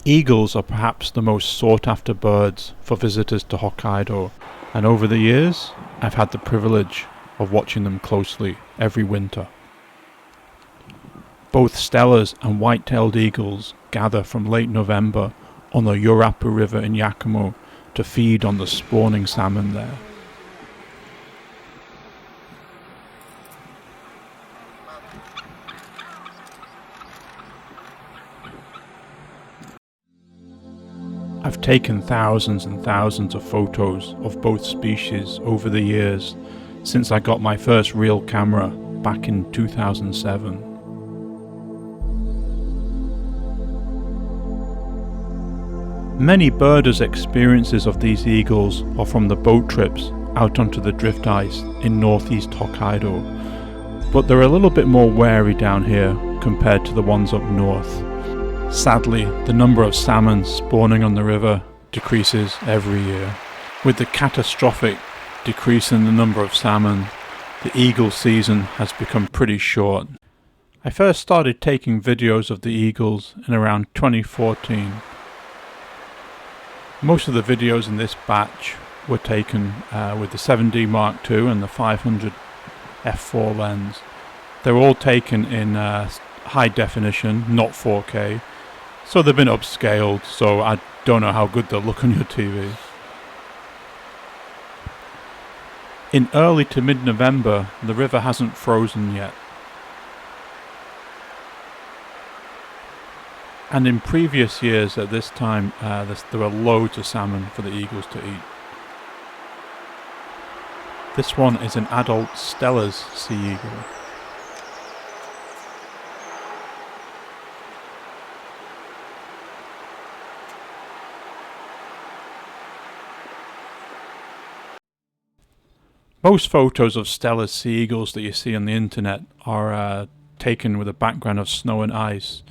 Eagles are perhaps the most sought after birds for visitors to Hokkaido, and over the years I've had the privilege of watching them closely every winter. Both Stellers and white-tailed eagles gather from late November on the Yurapu River in Yakumo to feed on the spawning salmon there. I've taken thousands and thousands of photos of both species over the years since I got my first real camera back in 2007. Many birders' experiences of these eagles are from the boat trips out onto the drift ice in northeast Hokkaido, but they're a little bit more wary down here compared to the ones up north. Sadly, the number of salmon spawning on the river decreases every year. With the catastrophic decrease in the number of salmon, the eagle season has become pretty short. I first started taking videos of the eagles in around 2014. Most of the videos in this batch were taken with the 7D Mark II and the 500 f4 lens. They were all taken in high definition, not 4K. So they've been upscaled, so I don't know how good they'll look on your TV. In early to mid-November, the river hasn't frozen yet. And in previous years at this time, there were loads of salmon for the eagles to eat. This one is an adult Steller's sea eagle. Most photos of Steller's sea eagles that you see on the internet are taken with a background of snow and ice.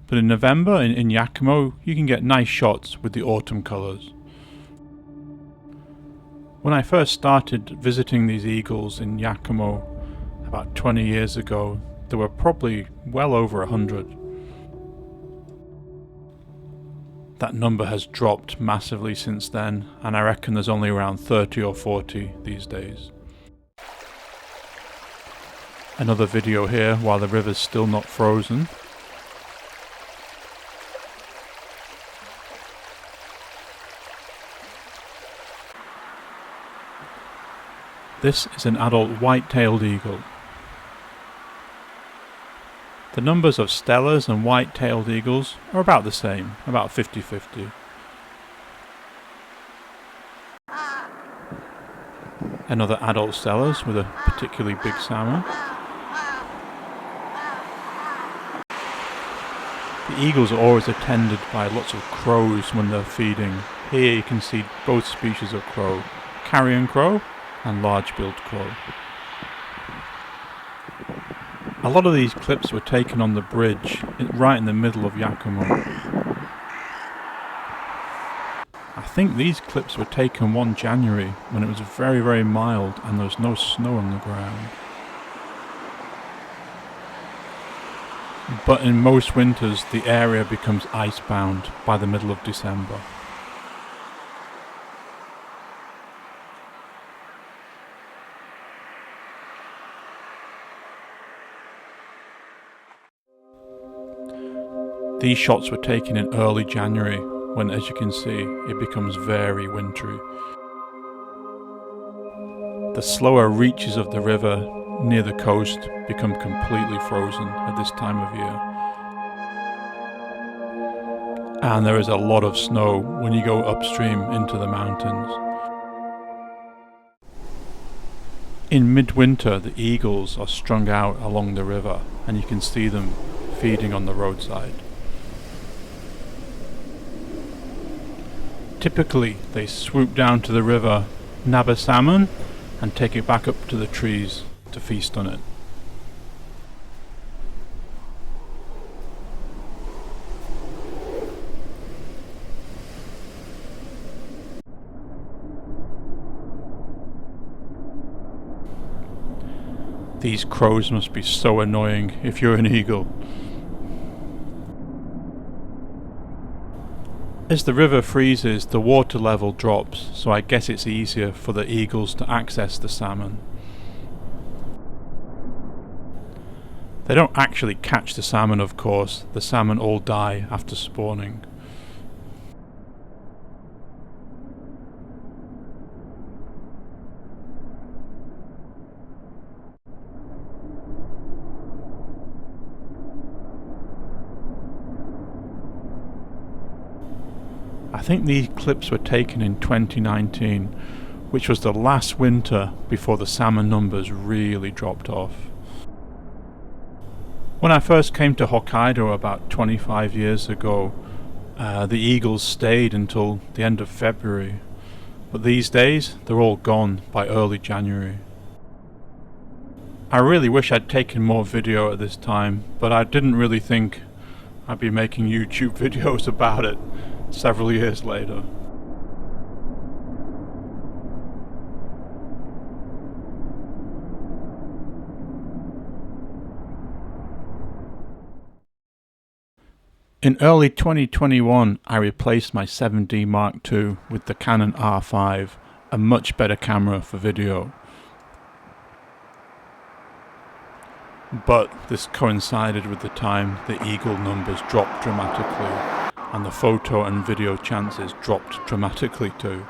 But in November in Yakumo, you can get nice shots with the autumn colours. When I first started visiting these eagles in Yakumo about 20 years ago, there were probably well over 100. That number has dropped massively since then, and I reckon there's only around 30 or 40 these days. Another video here while the river's still not frozen. This is an adult white-tailed eagle. The numbers of Stellers and white-tailed eagles are about the same, about 50-50. Another adult Stellers with a particularly big salmon. The eagles are always attended by lots of crows when they're feeding. Here you can see both species of crow, carrion crow and large-billed crow. A lot of these clips were taken on the bridge, right in the middle of Yakumo. I think these clips were taken one January when it was very, very mild and there was no snow on the ground. But in most winters, the area becomes icebound by the middle of December. These shots were taken in early January when, as you can see, it becomes very wintry. The slower reaches of the river near the coast become completely frozen at this time of year. And there is a lot of snow when you go upstream into the mountains. In midwinter, the eagles are strung out along the river and you can see them feeding on the roadside. Typically, they swoop down to the river, nab a salmon, and take it back up to the trees to feast on it. These crows must be so annoying if you're an eagle. As the river freezes, the water level drops, so I guess it's easier for the eagles to access the salmon. They don't actually catch the salmon, of course. The salmon all die after spawning. I think these clips were taken in 2019, which was the last winter before the salmon numbers really dropped off. When I first came to Hokkaido about 25 years ago, the eagles stayed until the end of February, but these days they're all gone by early January. I really wish I'd taken more video at this time, but I didn't really think I'd be making YouTube videos about it several years later. In early 2021, I replaced my 7D Mark II with the Canon R5, a much better camera for video. But this coincided with the time the eagle numbers dropped dramatically, and the photo and video chances dropped dramatically too.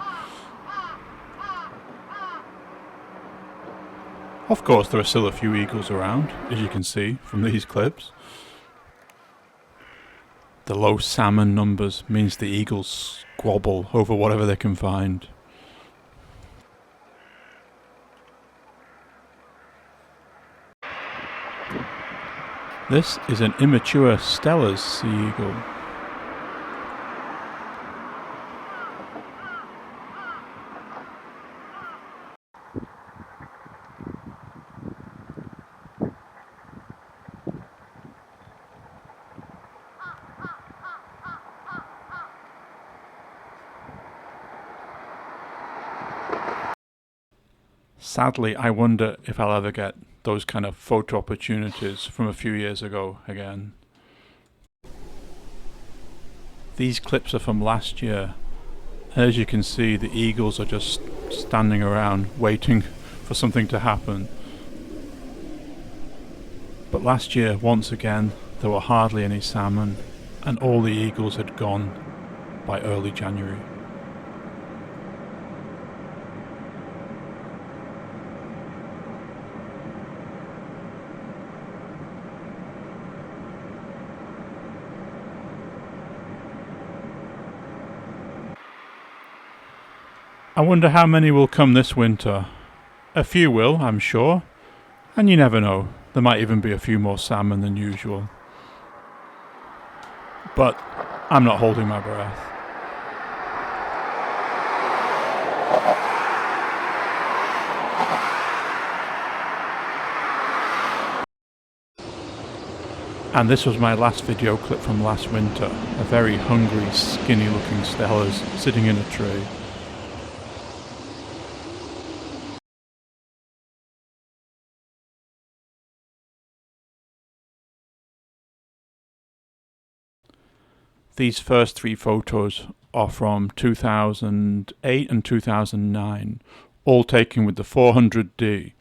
Of course, there are still a few eagles around, as you can see from these clips. The low salmon numbers means the eagles squabble over whatever they can find. This is an immature Steller's sea eagle. Sadly, I wonder if I'll ever get those kind of photo opportunities from a few years ago again. These clips are from last year. As you can see, the eagles are just standing around waiting for something to happen. But last year, once again, there were hardly any salmon, and all the eagles had gone by early January. I wonder how many will come this winter. A few will, I'm sure, and you never know, there might even be a few more salmon than usual. But I'm not holding my breath. And this was my last video clip from last winter. A very hungry, skinny looking Stellers sitting in a tree. These first three photos are from 2008 and 2009, all taken with the 400D.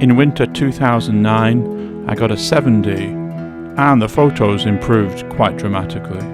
In winter 2009, I got a 7D, and the photos improved quite dramatically.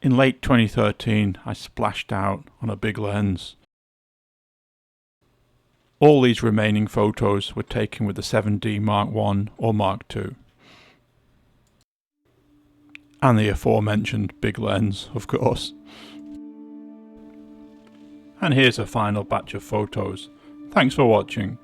In late 2013 I splashed out on a big lens. All these remaining photos were taken with the 7D Mark I or Mark II. And the aforementioned big lens, of course. And here's a final batch of photos. Thanks for watching.